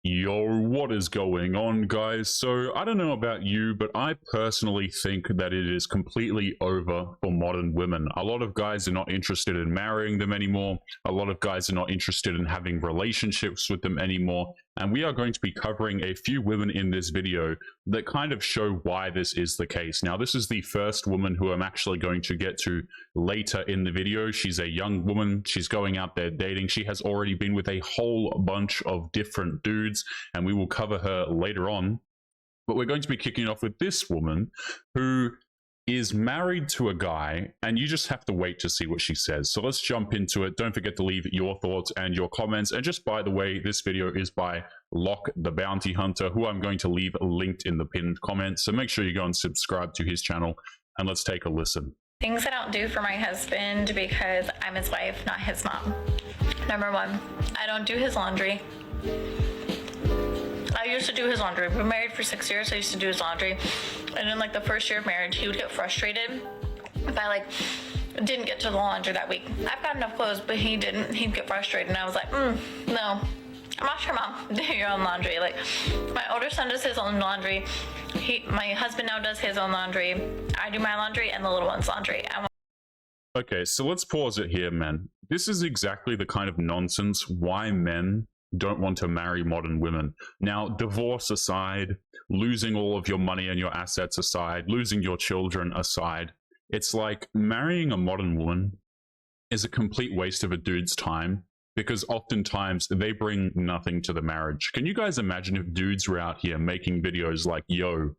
Yo, what is going on, guys? So, I don't know about you, but I personally think that it is completely over for modern women. A lot of guys are not interested in marrying them anymore. A lot of guys are not interested in having relationships with them anymore. And we are going to be covering a few women in this video that kind of show why this is the case. Now, this is the first woman who I'm actually going to get to later in the video. She's a young woman. She's going out there dating. She has already been with a whole bunch of different dudes, and we will cover her later on. But we're going to be kicking off with this woman who is married to a guy, and you just have to wait to see what she says. So let's jump into it. Don't forget to leave your thoughts and your comments. And just by the way, this video is by Lock the Bounty Hunter, who I'm going to leave linked in the pinned comment. So make sure you go and subscribe to his channel, and let's take a listen. Things I don't do for my husband because I'm his wife, not his mom. Number one, I don't do his laundry. I used to do his laundry. We've been married for 6 years. I used to do his laundry. And in like the first year of marriage, he would get frustrated if I didn't get to the laundry that week. I've got enough clothes, but he didn't. He'd get frustrated. And I was like, no, I'm not your mom. Do your own laundry. Like, my older son does his own laundry. My husband now does his own laundry. I do my laundry and the little one's laundry. Okay, so let's pause it here, men. This is exactly the kind of nonsense why men don't want to marry modern women. Now, divorce aside, losing all of your money and your assets aside, losing your children aside, it's like marrying a modern woman is a complete waste of a dude's time, because oftentimes they bring nothing to the marriage. Can you guys imagine if dudes were out here making videos like, yo,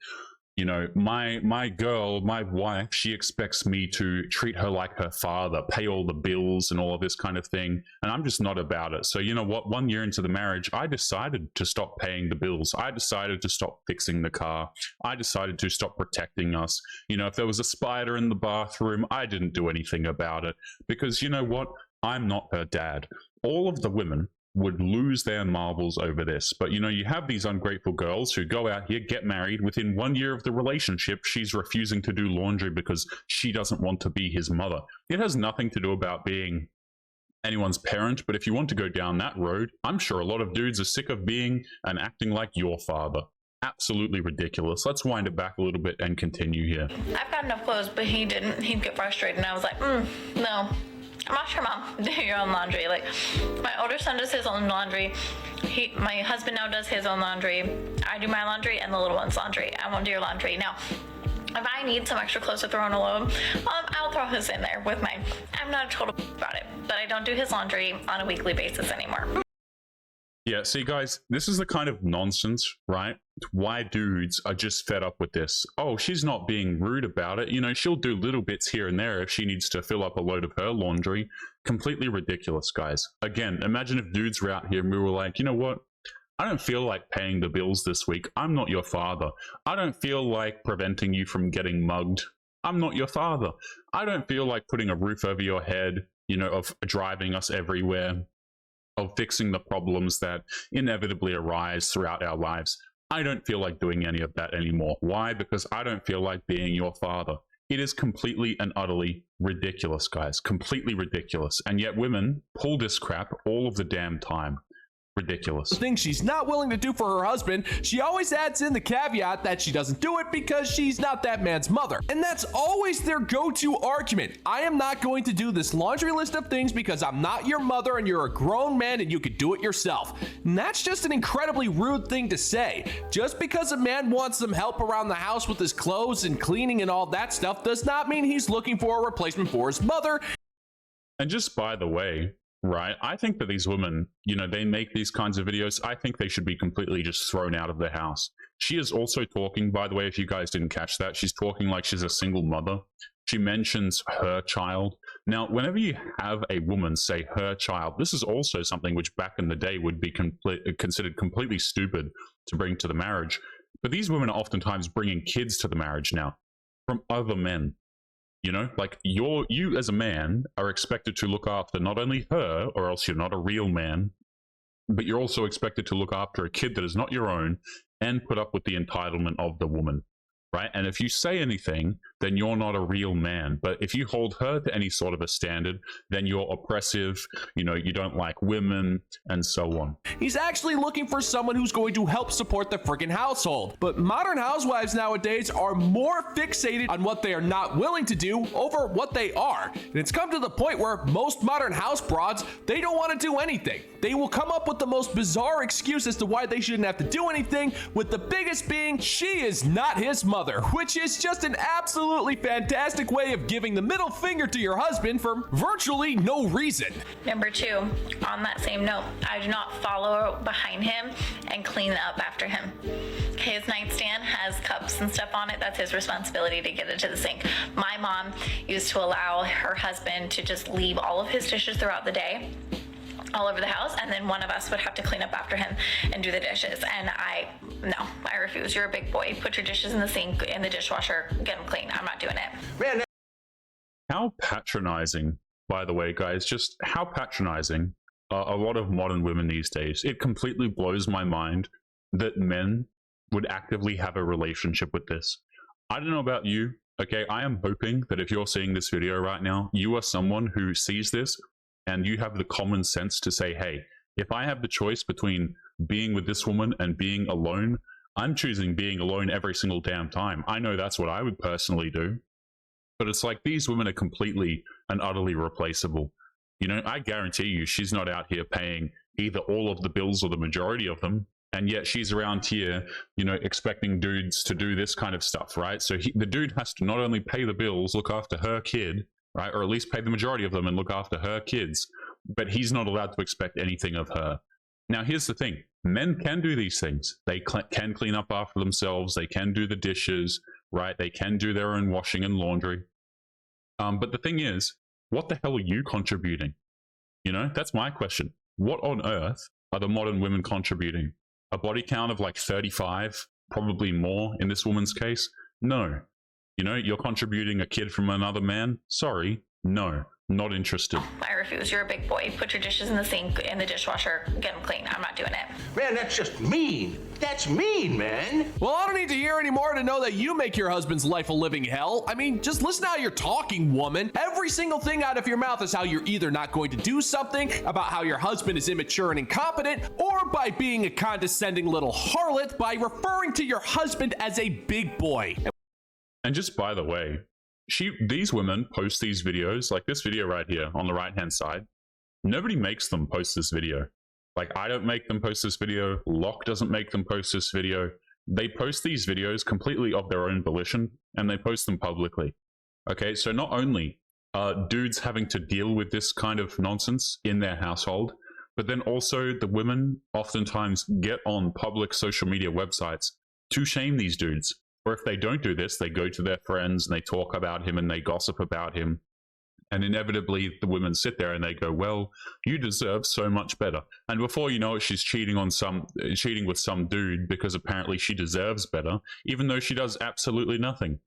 you know, my girl, my wife, she expects me to treat her like her father, pay all the bills and all of this kind of thing, and I'm just not about it. So you know what, 1 year into the marriage, I decided to stop paying the bills. I decided to stop fixing the car. I decided to stop protecting us. You know, if there was a spider in the bathroom, I didn't do anything about it, because you know what, I'm not her dad. All of the women would lose their marbles over this. But you know, you have these ungrateful girls who go out here, get married. Within 1 year of the relationship, she's refusing to do laundry because she doesn't want to be his mother. It has nothing to do about being anyone's parent, but if you want to go down that road, I'm sure a lot of dudes are sick of being and acting like your father. Absolutely ridiculous. Let's wind it back a little bit and continue here. I've got enough clothes, but he didn't. He'd get frustrated, and I was like, no, I'm not your mom. Do your own laundry. Like, my older son does his own laundry. My husband now does his own laundry. I do my laundry and the little one's laundry. I won't do your laundry. Now, if I need some extra clothes to throw in a load, I'll throw his in there with mine. I'm not a total about it, but I don't do his laundry on a weekly basis anymore. Yeah, see guys, this is the kind of nonsense, right? Why dudes are just fed up with this. Oh, she's not being rude about it. You know, she'll do little bits here and there if she needs to fill up a load of her laundry. Completely ridiculous, guys. Again, imagine if dudes were out here and we were like, you know what? I don't feel like paying the bills this week. I'm not your father. I don't feel like preventing you from getting mugged. I'm not your father. I don't feel like putting a roof over your head, you know, of driving us everywhere, of fixing the problems that inevitably arise throughout our lives. I don't feel like doing any of that anymore. Why? Because I don't feel like being your father. It is completely and utterly ridiculous, guys. Completely ridiculous. And yet women pull this crap all of the damn time. Ridiculous. Things she's not willing to do for her husband, she always adds in the caveat that she doesn't do it because she's not that man's mother. And that's always their go-to argument. I am not going to do this laundry list of things because I'm not your mother and you're a grown man and you could do it yourself. And that's just an incredibly rude thing to say. Just because a man wants some help around the house with his clothes and cleaning and all that stuff does not mean he's looking for a replacement for his mother. And just by the way, right, I think that these women, you know, they make these kinds of videos. I think they should be completely just thrown out of the house. She is also talking, by the way, if you guys didn't catch that, she's talking like she's a single mother. She mentions her child. Now, whenever you have a woman say her child, this is also something which back in the day would be considered completely stupid to bring to the marriage. But these women are oftentimes bringing kids to the marriage now from other men. You know, like you as a man are expected to look after not only her, or else you're not a real man, but you're also expected to look after a kid that is not your own and put up with the entitlement of the woman, right? And if you say anything then you're not a real man. But if you hold her to any sort of a standard, then you're oppressive, you know, you don't like women, and so on. He's actually looking for someone who's going to help support the freaking household. But modern housewives nowadays are more fixated on what they are not willing to do over what they are. And it's come to the point where most modern house broads, they don't want to do anything. They will come up with the most bizarre excuse as to why they shouldn't have to do anything, with the biggest being she is not his mother, which is just an absolutely fantastic way of giving the middle finger to your husband for virtually no reason. Number 2, on that same note, I do not follow behind him and clean up after him. His nightstand has cups and stuff on it. That's his responsibility to get it to the sink. My mom used to allow her husband to just leave all of his dishes throughout the day all over the house, and then one of us would have to clean up after him and do the dishes. And no, I refuse. You're a big boy. Put your dishes in the sink, in the dishwasher, get them clean. I'm not doing it. Man, How patronizing, by the way, guys, just how patronizing are a lot of modern women these days. It completely blows my mind that men would actively have a relationship with this. I don't know about you, okay? I am hoping that if you're seeing this video right now, you are someone who sees this and you have the common sense to say, hey, if I have the choice between being with this woman and being alone, I'm choosing being alone every single damn time. I know that's what I would personally do. But it's like these women are completely and utterly replaceable. You know, I guarantee you she's not out here paying either all of the bills or the majority of them. And yet she's around here, you know, expecting dudes to do this kind of stuff, right? So the dude has to not only pay the bills, look after her kid, right? Or at least pay the majority of them and look after her kids. But he's not allowed to expect anything of her. Now, here's the thing. Men can do these things. They can clean up after themselves. They can do the dishes, right? They can do their own washing and laundry. But the thing is, what the hell are you contributing? You know, that's my question. What on earth are the modern women contributing? A body count of like 35, probably more in this woman's case? No. You know, you're contributing a kid from another man? Sorry, no, not interested. I refuse. You're a big boy. Put your dishes in the sink, in the dishwasher, get them clean. I'm not doing it. man, that's just mean. That's mean, man. Well, I don't need to hear any more to know that you make your husband's life a living hell. I mean, just listen to how you're talking, woman. Every single thing out of your mouth is how you're either not going to do something, about how your husband is immature and incompetent, or by being a condescending little harlot by referring to your husband as a big boy. And just by the way, these women post these videos, like this video right here on the right-hand side. Nobody makes them post this video. Like, I don't make them post this video. Locke doesn't make them post this video. They post these videos completely of their own volition, and they post them publicly. Okay, so not only are dudes having to deal with this kind of nonsense in their household, but then also the women oftentimes get on public social media websites to shame these dudes. Or if they don't do this, they go to their friends and they talk about him and they gossip about him. And inevitably, the women sit there and they go, well, you deserve so much better. And before you know it, she's cheating with some dude because apparently she deserves better, even though she does absolutely nothing.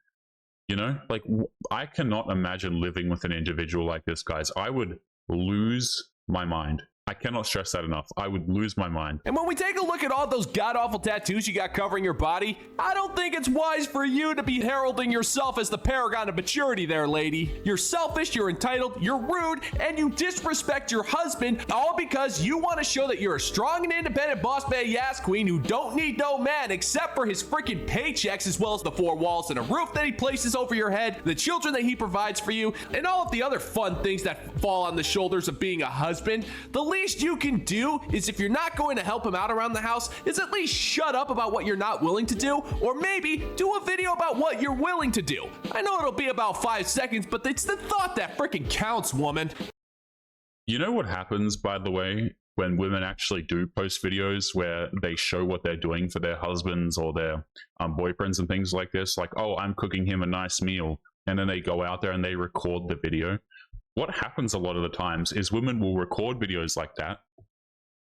You know, like, I cannot imagine living with an individual like this, guys. I would lose my mind. I cannot stress that enough. I would lose my mind. And when we take a look at all those god-awful tattoos you got covering your body, I don't think it's wise for you to be heralding yourself as the paragon of maturity there, lady. You're selfish, you're entitled, you're rude, and you disrespect your husband, all because you want to show that you're a strong and independent boss baby ass queen who don't need no man except for his freaking paychecks, as well as the four walls and a roof that he places over your head, the children that he provides for you, and all of the other fun things that fall on the shoulders of being a husband. The least you can do is, if you're not going to help him out around the house, is at least shut up about what you're not willing to do, or maybe do a video about what you're willing to do. I know it'll be about 5 seconds, but it's the thought that freaking counts, woman. You know what happens, by the way, when women actually do post videos where they show what they're doing for their husbands or their boyfriends and things like this, like, oh, I'm cooking him a nice meal, and then they go out there and they record the video. What happens a lot of the times is women will record videos like that.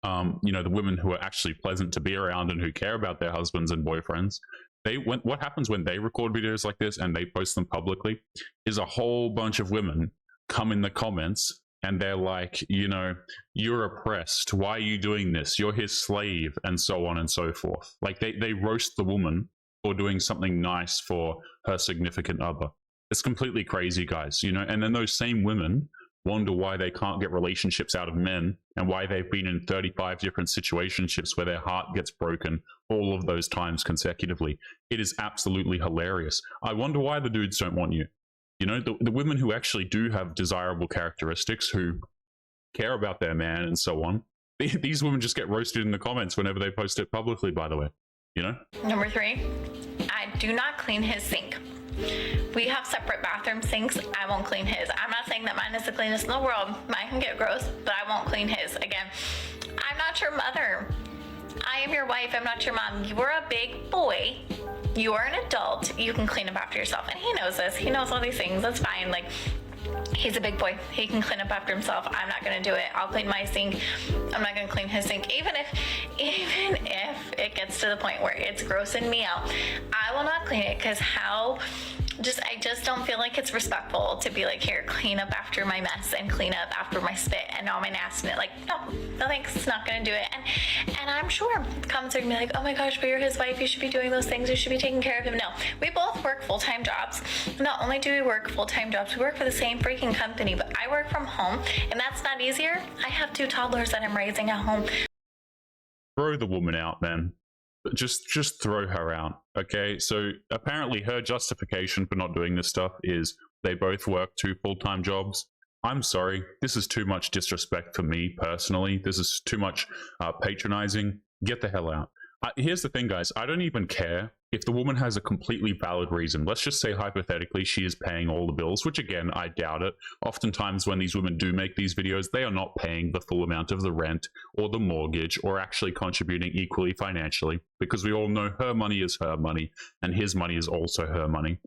You know, the women who are actually pleasant to be around and who care about their husbands and boyfriends. What happens when they record videos like this and they post them publicly is a whole bunch of women come in the comments and they're like, you know, you're oppressed. Why are you doing this? You're his slave, and so on and so forth. Like they roast the woman for doing something nice for her significant other. It's completely crazy, guys, you know. And then those same women wonder why they can't get relationships out of men and why they've been in 35 different situationships where their heart gets broken all of those times consecutively. It is absolutely hilarious. I wonder why the dudes don't want you. You know, the women who actually do have desirable characteristics, who care about their man and so on, these women just get roasted in the comments whenever they post it publicly, by the way, you know? Number 3, I do not clean his sink. We have separate bathroom sinks. I won't clean his. I'm not saying that mine is the cleanest in the world. Mine can get gross, but I won't clean his. Again, I'm not your mother. I am your wife. I'm not your mom. You are a big boy. You are an adult. You can clean up after yourself. And he knows this. He knows all these things. That's fine. Like, he's a big boy. He can clean up after himself. I'm not going to do it. I'll clean my sink. I'm not going to clean his sink. Even if it gets to the point where it's grossing me out, I will not clean it, because I just don't feel like it's respectful to be like, here, clean up after my mess and clean up after my spit and all my nastiness. Like, no thanks, it's not gonna do it. And I'm sure comments are gonna be like, oh my gosh, but you're his wife, you should be doing those things, you should be taking care of him. No, we both work full-time jobs. Not only do we work full-time jobs, we work for the same freaking company, but I work from home, and that's not easier. I have 2 toddlers that I'm raising at home. Throw the woman out, man. Just throw her out. Okay, so apparently her justification for not doing this stuff is they both work 2 full-time jobs. I'm sorry, this is too much disrespect for me personally. This is too much patronizing. Get the hell out. Here's the thing, guys. I don't even care if the woman has a completely valid reason. Let's just say hypothetically she is paying all the bills, which again, I doubt it. Oftentimes when these women do make these videos, they are not paying the full amount of the rent or the mortgage or actually contributing equally financially, because we all know her money is her money and his money is also her money.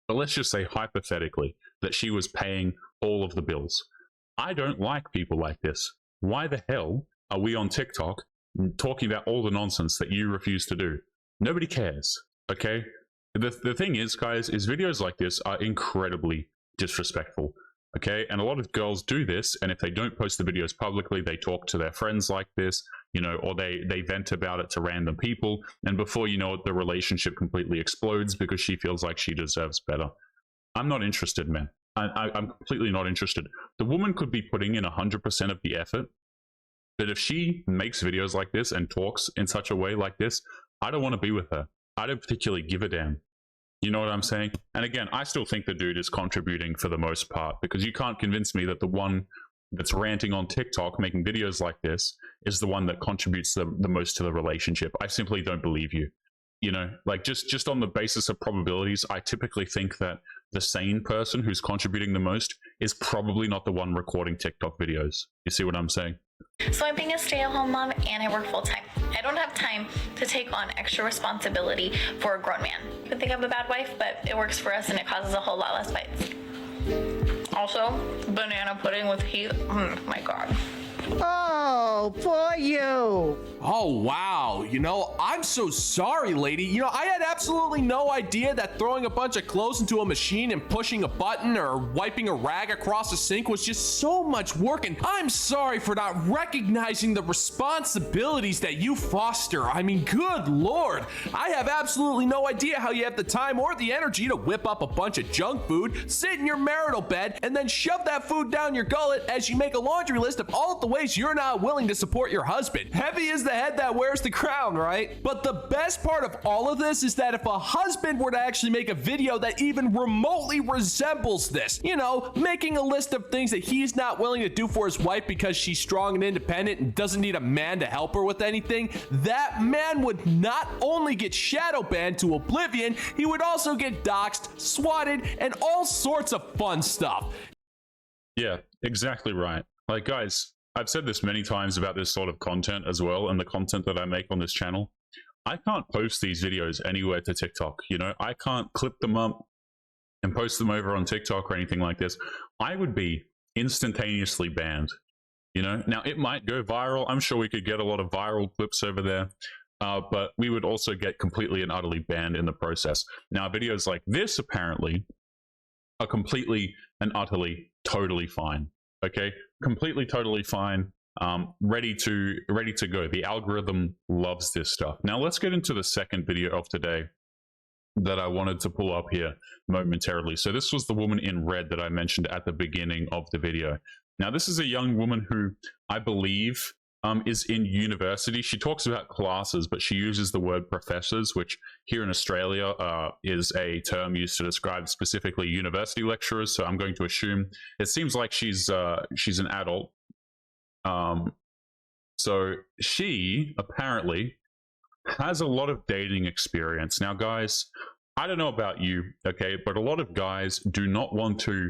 But let's just say hypothetically that she was paying all of the bills. I don't like people like this. Why the hell are we on TikTok talking about all the nonsense that you refuse to do? Nobody cares, okay? The thing is, guys, is videos like this are incredibly disrespectful, okay? And a lot of girls do this, and if they don't post the videos publicly, they talk to their friends like this, you know, or they vent about it to random people, and before you know it, the relationship completely explodes because she feels like she deserves better. I'm not interested, man. I'm completely not interested. The woman could be putting in 100% of the effort, but if she makes videos like this and talks in such a way like this, I don't want to be with her. I don't particularly give a damn. You know what I'm saying? And again, I still think the dude is contributing for the most part, because you can't convince me that the one that's ranting on TikTok, making videos like this, is the one that contributes the most to the relationship. I simply don't believe you. You know, like just on the basis of probabilities, I typically think that the sane person who's contributing the most is probably not the one recording TikTok videos. You see what I'm saying? So I'm being a stay-at-home mom and I work full-time. I don't have time to take on extra responsibility for a grown man. I think I'm a bad wife, but it works for us and it causes a whole lot less fights. Also, banana pudding with heat. My God. Oh, poor you. Oh, wow. You know, I'm so sorry, lady. You know, I had absolutely no idea that throwing a bunch of clothes into a machine and pushing a button or wiping a rag across a sink was just so much work. And I'm sorry for not recognizing the responsibilities that you foster. I mean, good Lord. I have absolutely no idea how you have the time or the energy to whip up a bunch of junk food, sit in your marital bed, and then shove that food down your gullet as you make a laundry list of all of the ways you're not willing to support your husband. Heavy is the head that wears the crown, right? But the best part of all of this is that if a husband were to actually make a video that even remotely resembles this, you know, making a list of things that he's not willing to do for his wife because she's strong and independent and doesn't need a man to help her with anything, that man would not only get shadow banned to oblivion, he would also get doxxed, swatted, and all sorts of fun stuff. Yeah, exactly right. Like, guys, I've said this many times about this sort of content as well, and the content that I make on this channel. I can't post these videos anywhere to TikTok, you know? I can't clip them up and post them over on TikTok or anything like this. I would be instantaneously banned, you know? Now, it might go viral. I'm sure we could get a lot of viral clips over there, but we would also get completely and utterly banned in the process. Now, videos like this, apparently, are completely and utterly totally fine. Okay, completely, totally fine. Ready to go. The algorithm loves this stuff. Now let's get into the second video of today. that I wanted to pull up here momentarily. So this was the woman in red that I mentioned at the beginning of the video. Now, this is a young woman who I believe is in university. She talks about classes, but she uses the word professors, which here in Australia is a term used to describe specifically university lecturers. So I'm going to assume it seems like she's an adult. So she apparently has a lot of dating experience. Now, guys, I don't know about you, okay, but a lot of guys do not want to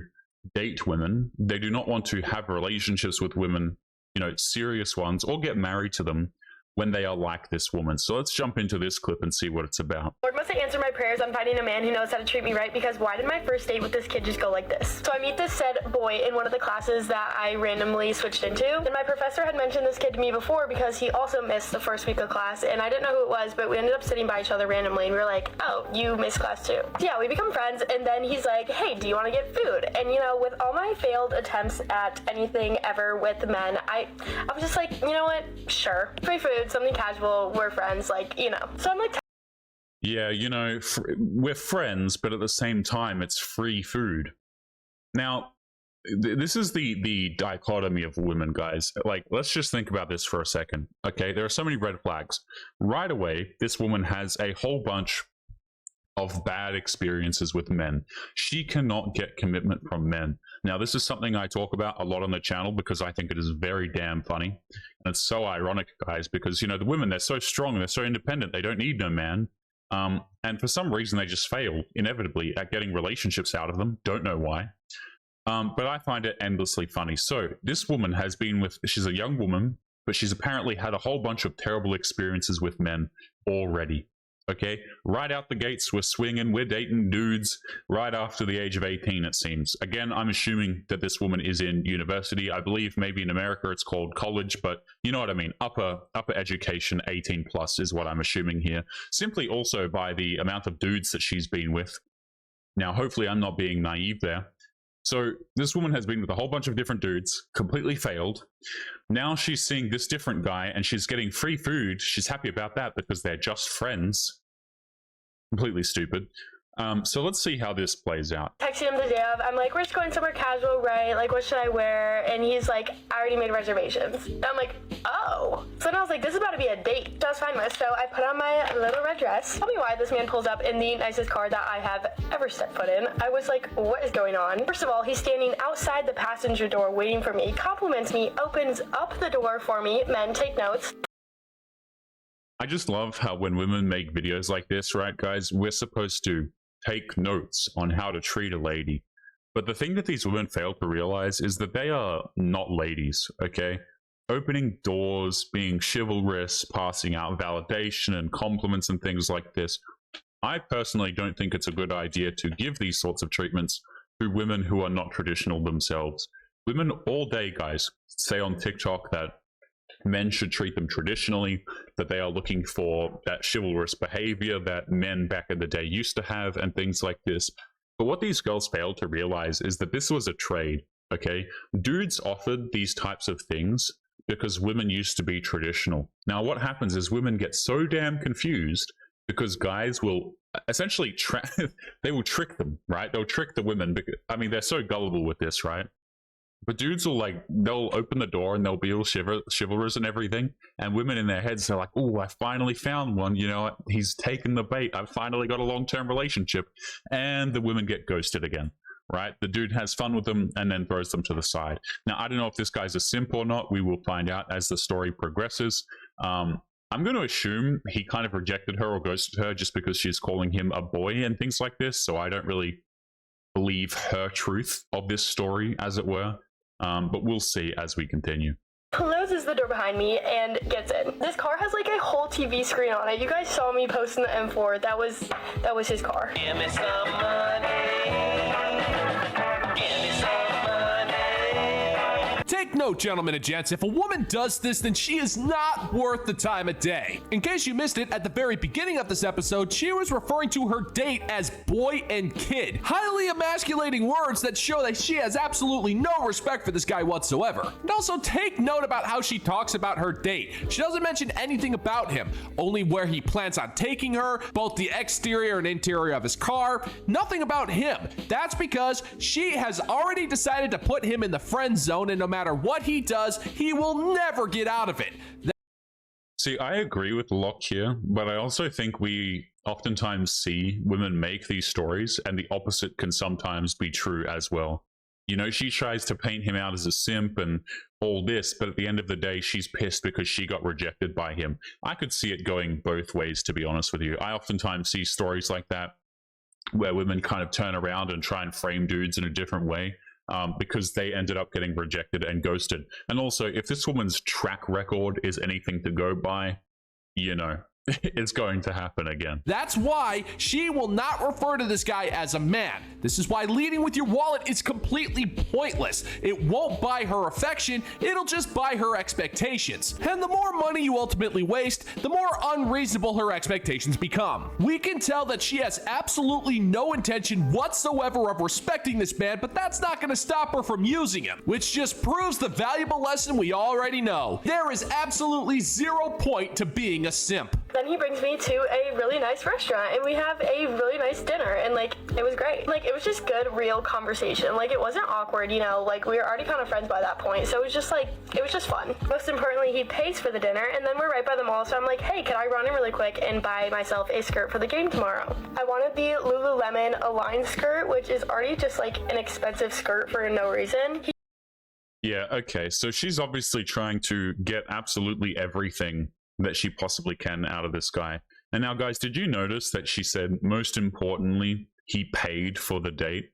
date women. They do not want to have relationships with women, you know, serious ones, or get married to them when they are like this woman. So let's jump into this clip and see what it's about. Lord, must I answer my prayers on finding a man who knows how to treat me right, because why did my first date with this kid just go like this? So I meet this said boy in one of the classes that I randomly switched into, and my professor had mentioned this kid to me before because he also missed the first week of class, and I didn't know who it was, but we ended up sitting by each other randomly, and we were like, oh, you missed class too. So yeah, we become friends, and then he's like, hey, do you want to get food? And you know, with all my failed attempts at anything ever with men, I was just like, you know what, sure, free food, something casual, we're friends, like, you know. So I'm like, yeah, you know, we're friends, but at the same time, it's free food. Now, this is the dichotomy of women, guys. Like, let's just think about this for a second. Okay, there are so many red flags. Right away, this woman has a whole bunch of bad experiences with men. She cannot get commitment from men. Now, this is something I talk about a lot on the channel because I think it is very damn funny. And it's so ironic, guys, because, you know, the women, they're so strong, they're so independent, they don't need no man. And for some reason, they just fail, inevitably, at getting relationships out of them. Don't know why. But I find it endlessly funny. So this woman has been with, she's a young woman, but she's apparently had a whole bunch of terrible experiences with men already. Okay, right out the gates, we're swinging, we're dating dudes right after the age of 18, it seems. Again, I'm assuming that this woman is in university. I believe maybe in America it's called college, but you know what I mean. Upper education, 18 plus is what I'm assuming here. Simply also by the amount of dudes that she's been with. Now, hopefully I'm not being naive there. So this woman has been with a whole bunch of different dudes, completely failed. Now she's seeing this different guy and she's getting free food. She's happy about that because they're just friends. Completely stupid. So let's see how this plays out. texting him the day of, I'm like, we're just going somewhere casual, right? Like, what should I wear? And he's like, I already made reservations. And I'm like, oh. So then I was like, this is about to be a date. So I was fine with. So I put on my little red dress. Tell me why this man pulls up in the nicest car that I have ever stepped foot in. I was like, what is going on? First of all, he's standing outside the passenger door waiting for me, compliments me, opens up the door for me. Men, take notes. I just love how when women make videos like this, right, guys, we're supposed to take notes on how to treat a lady. But the thing that these women fail to realize is that they are not ladies, okay? Opening doors, being chivalrous, passing out validation and compliments and things like this. I personally don't think it's a good idea to give these sorts of treatments to women who are not traditional themselves. Women all day, guys, say on TikTok that men should treat them traditionally, that they are looking for that chivalrous behavior that men back in the day used to have and things like this. But what these girls fail to realize is that this was a trade, okay? Dudes offered these types of things because women used to be traditional. Now, what happens is women get so damn confused because guys will essentially, they will trick them, right? They'll trick the women. Because, I mean, they're so gullible with this, right? But dudes will they'll open the door and they'll be all chivalrous and everything. And women in their heads are like, oh, I finally found one. You know, he's taken the bait. I've finally got a long-term relationship. And the women get ghosted again, right? The dude has fun with them and then throws them to the side. Now, I don't know if this guy's a simp or not. We will find out as the story progresses. I'm going to assume he kind of rejected her or ghosted her just because she's calling him a boy and things like this. So I don't really believe her truth of this story, as it were. But we'll see as we continue. Closes the door behind me and gets in. This car has like a whole TV screen on it. You guys saw me posting the M4. That was his car. Give me some money. Give me some money. Take note, gentlemen and gents, if a woman does this, then she is not worth the time of day. In case you missed it, at the very beginning of this episode, she was referring to her date as boy and kid. Highly emasculating words that show that she has absolutely no respect for this guy whatsoever. And also take note about how she talks about her date. She doesn't mention anything about him, only where he plans on taking her, both the exterior and interior of his car, nothing about him. That's because she has already decided to put him in the friend zone, and no matter what he does, he will never get out of it. See, I agree with Locke here, but I also think we oftentimes see women make these stories, and the opposite can sometimes be true as well. You know, she tries to paint him out as a simp and all this, but at the end of the day, she's pissed because she got rejected by him. I could see it going both ways, to be honest with you. I oftentimes see stories like that where women kind of turn around and try and frame dudes in a different way. Because they ended up getting rejected and ghosted. And also, if this woman's track record is anything to go by, you know, it's going to happen again. That's why she will not refer to this guy as a man. This is why leading with your wallet is completely pointless. It won't buy her affection, it'll just buy her expectations. And the more money you ultimately waste, the more unreasonable her expectations become. We can tell that she has absolutely no intention whatsoever of respecting this man, but that's not going to stop her from using him, which just proves the valuable lesson we already know. There is absolutely 0 point to being a simp. Then he brings me to a really nice restaurant, and we have a really nice dinner, and like it was great. Like it was just good, real conversation. Like it wasn't awkward, you know, like we were already kind of friends by that point, so it was just fun. Most importantly, he pays for the dinner, and then we're right by the mall, so I'm like, hey, can I run in really quick and buy myself a skirt for the game tomorrow? I wanted the Lululemon Align skirt, which is already just like an expensive skirt for no reason. Yeah, okay, so she's obviously trying to get absolutely everything that she possibly can out of this guy. And now, guys, did you notice that she said, most importantly, he paid for the date?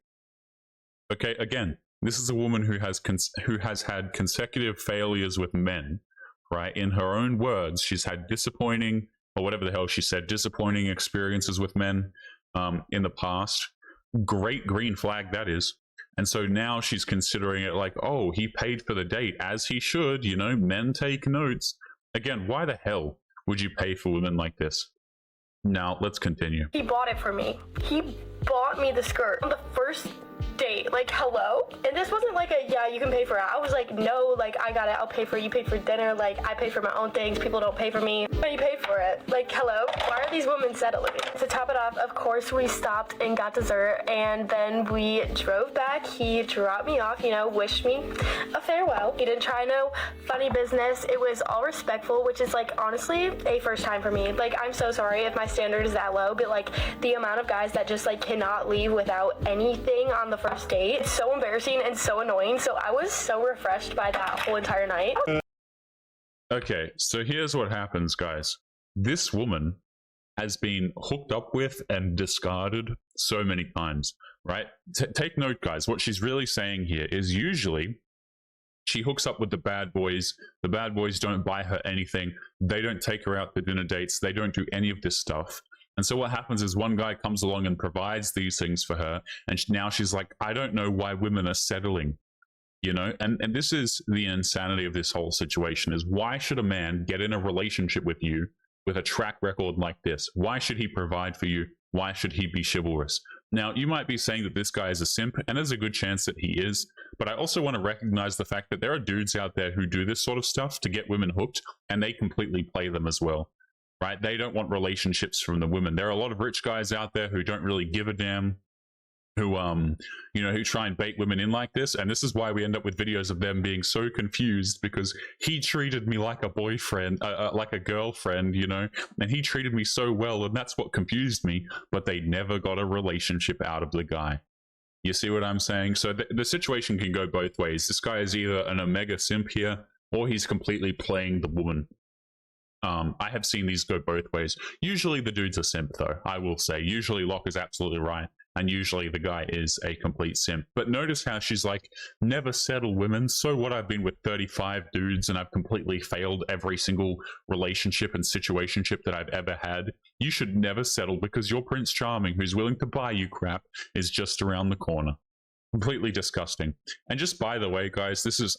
Okay, again, this is a woman who has had consecutive failures with men, right? In her own words, she's had disappointing, or whatever the hell she said, disappointing experiences with men in the past. Great green flag, that is. And so now she's considering it like, oh, he paid for the date, as he should, you know, men take notes. Again, why the hell would you pay for women like this? Now, let's continue. He bought it for me. He bought me the skirt on the first date. Like, hello? And this wasn't like a, yeah, you can pay for it. I was like, no, like, I got it. I'll pay for it. You pay for dinner. Like, I pay for my own things. People don't pay for me. But you pay for it. Like, hello? Why are these women settling? To top it off, of course, we stopped and got dessert, and then we drove back. He dropped me off, you know, wished me a farewell. He didn't try no funny business. It was all respectful, which is, like, honestly, a first time for me. Like, I'm so sorry if my standard is that low, but, like, the amount of guys that just, like, cannot leave without anything on the first date, it's so embarrassing and so annoying. So I was so refreshed by that whole entire night. Okay, so here's what happens, guys. This woman has been hooked up with and discarded so many times, right? Take note, guys. What she's really saying here is usually she hooks up with the bad boys. The bad boys don't buy her anything. They don't take her out to dinner dates. They don't do any of this stuff. And so what happens is one guy comes along and provides these things for her, and now she's like, I don't know why women are settling, you know? And this is the insanity of this whole situation, is why should a man get in a relationship with you with a track record like this? Why should he provide for you? Why should he be chivalrous? Now, you might be saying that this guy is a simp, and there's a good chance that he is, but I also want to recognize the fact that there are dudes out there who do this sort of stuff to get women hooked, and they completely play them as well. Right? They don't want relationships from the women. There are a lot of rich guys out there who don't really give a damn, who you know, who try and bait women in like this. And this is why we end up with videos of them being so confused, because he treated me like a boyfriend, like a girlfriend, you know, and he treated me so well, and that's what confused me. But they never got a relationship out of the guy. You see what I'm saying? So the situation can go both ways. This guy is either an omega simp here, or he's completely playing the woman. I have seen these go both ways. Usually the dude's a simp, though, I will say. Usually Locke is absolutely right, and usually the guy is a complete simp. But notice how she's like, never settle women. So what, I've been with 35 dudes and I've completely failed every single relationship and situationship that I've ever had. You should never settle, because your Prince Charming, who's willing to buy you crap, is just around the corner. Completely disgusting. And just by the way, guys, this is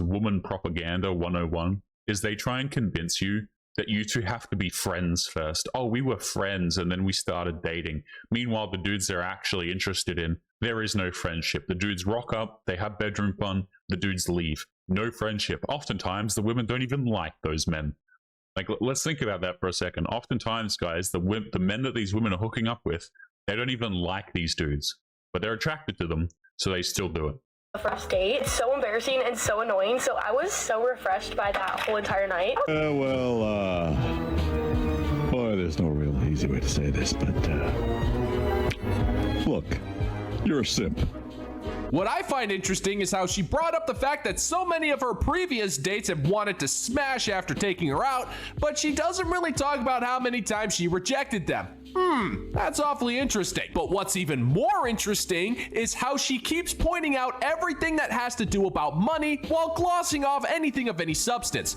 woman propaganda 101, is they try and convince you that you two have to be friends first. Oh, we were friends and then we started dating. Meanwhile, the dudes they're actually interested in, there is no friendship. The dudes rock up, they have bedroom fun, the dudes leave. No friendship. Oftentimes, the women don't even like those men. Like, let's think about that for a second. Oftentimes, guys, the men that these women are hooking up with, they don't even like these dudes, but they're attracted to them, so they still do it. The first date. It's so embarrassing and so annoying. So I was so refreshed by that whole entire night. Boy, there's no real easy way to say this, but look, you're a simp. What I find interesting is how she brought up the fact that so many of her previous dates have wanted to smash after taking her out, but she doesn't really talk about how many times she rejected them. That's awfully interesting. But what's even more interesting is how she keeps pointing out everything that has to do about money while glossing off anything of any substance.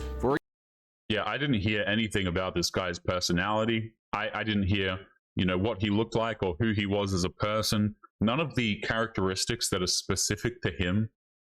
Yeah, I didn't hear anything about this guy's personality. I didn't hear, what he looked like or who he was as a person. None of the characteristics that are specific to him,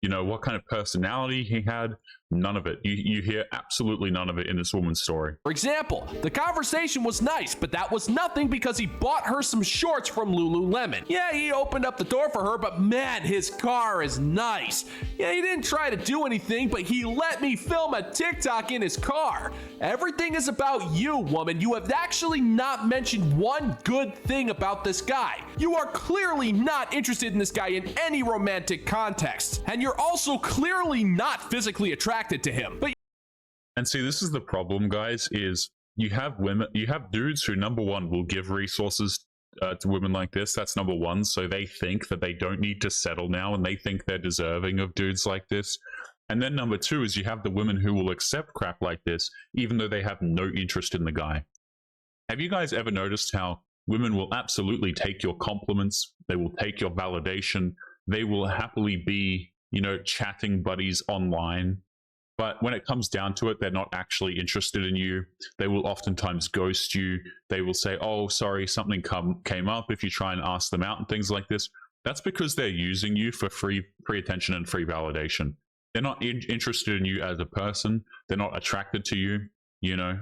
what kind of personality he had, none of it. You hear absolutely none of it in this woman's story. For example, the conversation was nice, but that was nothing because he bought her some shorts from Lululemon. Yeah, he opened up the door for her, but man, his car is nice. Yeah, he didn't try to do anything, but he let me film a TikTok in his car. Everything is about you, woman. You have actually not mentioned one good thing about this guy. You are clearly not interested in this guy in any romantic context, and you're also clearly not physically attracted to him. And see, this is the problem, guys, is you have dudes who, number one, will give resources to women like this. That's number one. So they think that they don't need to settle now, and they think they're deserving of dudes like this. And then number two is you have the women who will accept crap like this, even though they have no interest in the guy. Have you guys ever noticed how women will absolutely take your compliments? They will take your validation. They will happily be, chatting buddies online. But when it comes down to it, they're not actually interested in you. They will oftentimes ghost you. They will say, oh, sorry, something came up, if you try and ask them out and things like this. That's because they're using you for free attention and free validation. They're not interested in you as a person. They're not attracted to you.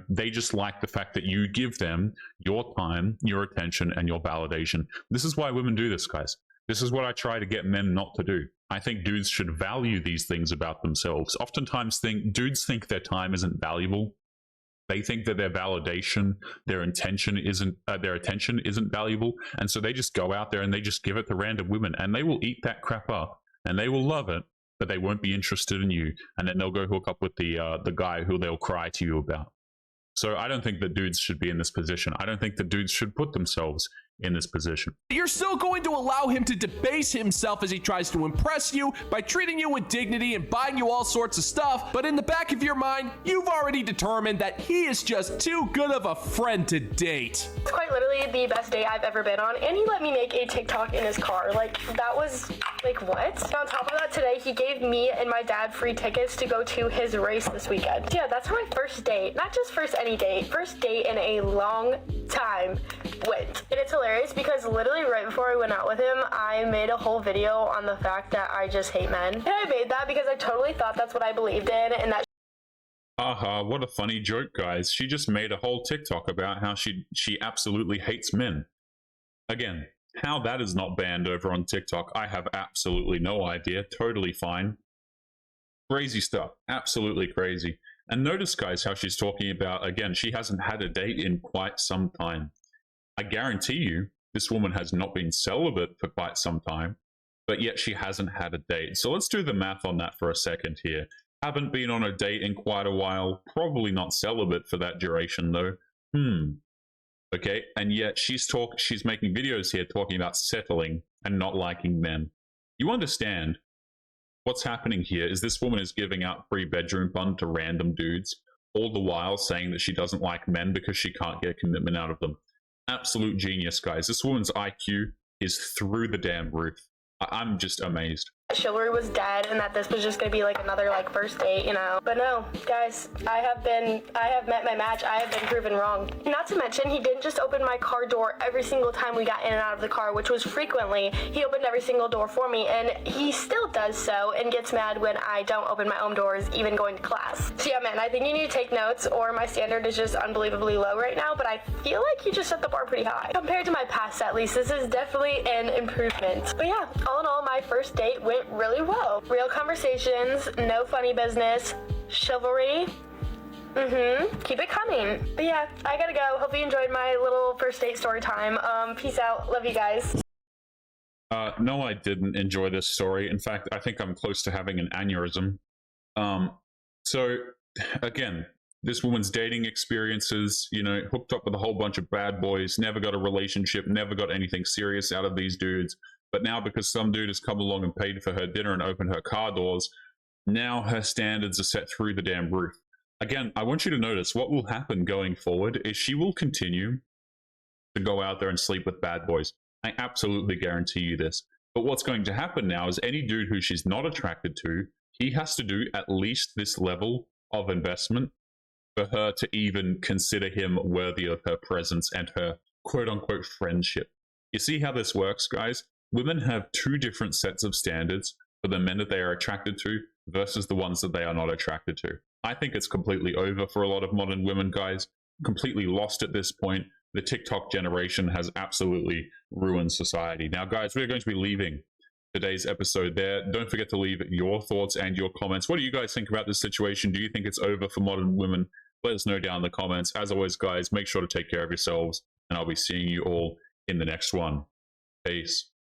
They just like the fact that you give them your time, your attention, and your validation. This is why women do this, guys. This is what I try to get men not to do. I think dudes should value these things about themselves. Oftentimes, dudes think their time isn't valuable. They think that their validation, their attention isn't valuable, and so they just go out there and they just give it to random women, and they will eat that crap up, and they will love it, but they won't be interested in you, and then they'll go hook up with the guy who they'll cry to you about. So I don't think that dudes should be in this position. I don't think that dudes should put themselves in this position. You're still going to allow him to debase himself as he tries to impress you by treating you with dignity and buying you all sorts of stuff, but in the back of your mind, you've already determined that he is just too good of a friend to date. It's quite literally the best date I've ever been on, and he let me make a TikTok in his car. That was, what? And on top of that, today, he gave me and my dad free tickets to go to his race this weekend. Yeah, that's how my first date, not just first any date, first date in a long time went. And it's hilarious because literally right before I went out with him, I made a whole video on the fact that I just hate men. And I made that because I totally thought that's what I believed in, and that what a funny joke, guys. She just made a whole TikTok about how she absolutely hates men. Again, how that is not banned over on TikTok, I have absolutely no idea. Totally fine. Crazy stuff. Absolutely crazy. And notice, guys, how she's talking about, again, she hasn't had a date in quite some time. I guarantee you, this woman has not been celibate for quite some time, but yet she hasn't had a date. So let's do the math on that for a second here. Haven't been on a date in quite a while, probably not celibate for that duration though. Okay, and yet she's making videos here talking about settling and not liking men. You understand what's happening here is this woman is giving out free bedroom fun to random dudes, all the while saying that she doesn't like men because she can't get a commitment out of them. Absolute genius, guys. This woman's IQ is through the damn roof. I'm just amazed. chivalry was dead and that this was just gonna be like another like first date, you know. But no, guys, I have met my match. I have been proven wrong. Not to mention, he didn't just open my car door every single time we got in and out of the car, which was frequently. He opened every single door for me, and he still does so and gets mad when I don't open my own doors, even going to class. So yeah, man, I think you need to take notes, or my standard is just unbelievably low right now, but I feel like you just set the bar pretty high. Compared to my past, at least, this is definitely an improvement. But yeah, all in all, my first date went really well. Real conversations, no funny business, chivalry. Keep it coming. But yeah, I gotta go. Hope you enjoyed my little first date story time. Peace out. Love you guys. No, I didn't enjoy this story. In fact, I think I'm close to having an aneurysm. So, again, this woman's dating experiences, you know, hooked up with a whole bunch of bad boys, never got a relationship, never got anything serious out of these dudes. But now because some dude has come along and paid for her dinner and opened her car doors, now her standards are set through the damn roof. Again, I want you to notice what will happen going forward is she will continue to go out there and sleep with bad boys. I absolutely guarantee you this. But what's going to happen now is any dude who she's not attracted to, he has to do at least this level of investment for her to even consider him worthy of her presence and her quote-unquote friendship. You see how this works, guys? Women have two different sets of standards for the men that they are attracted to versus the ones that they are not attracted to. I think it's completely over for a lot of modern women, guys. Completely lost at this point. The TikTok generation has absolutely ruined society. Now, guys, we're going to be leaving today's episode there. Don't forget to leave your thoughts and your comments. What do you guys think about this situation? Do you think it's over for modern women? Let us know down in the comments. As always, guys, make sure to take care of yourselves, and I'll be seeing you all in the next one. Peace.